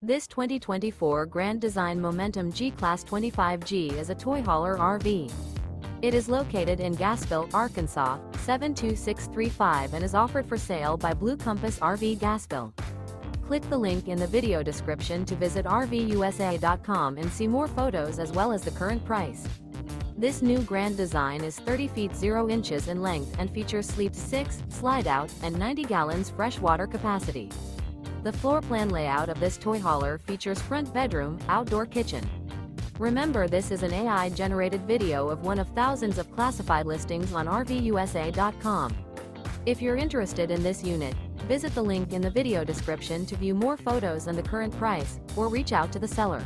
This 2024 Grand Design Momentum G-Class 25G is a toy hauler RV. It is located in Gassville, Arkansas, 72635 and is offered for sale by Blue Compass RV Gassville. Click the link in the video description to visit RVUSA.com and see more photos as well as the current price. This new Grand Design is 30 feet 0 inches in length and features sleep 6, slide-out, and 90 gallons fresh water capacity. The floor plan layout of this toy hauler features front bedroom, outdoor kitchen. Remember, this is an AI-generated video of one of thousands of classified listings on RVUSA.com. If you're interested in this unit, visit the link in the video description to view more photos and the current price, or reach out to the seller.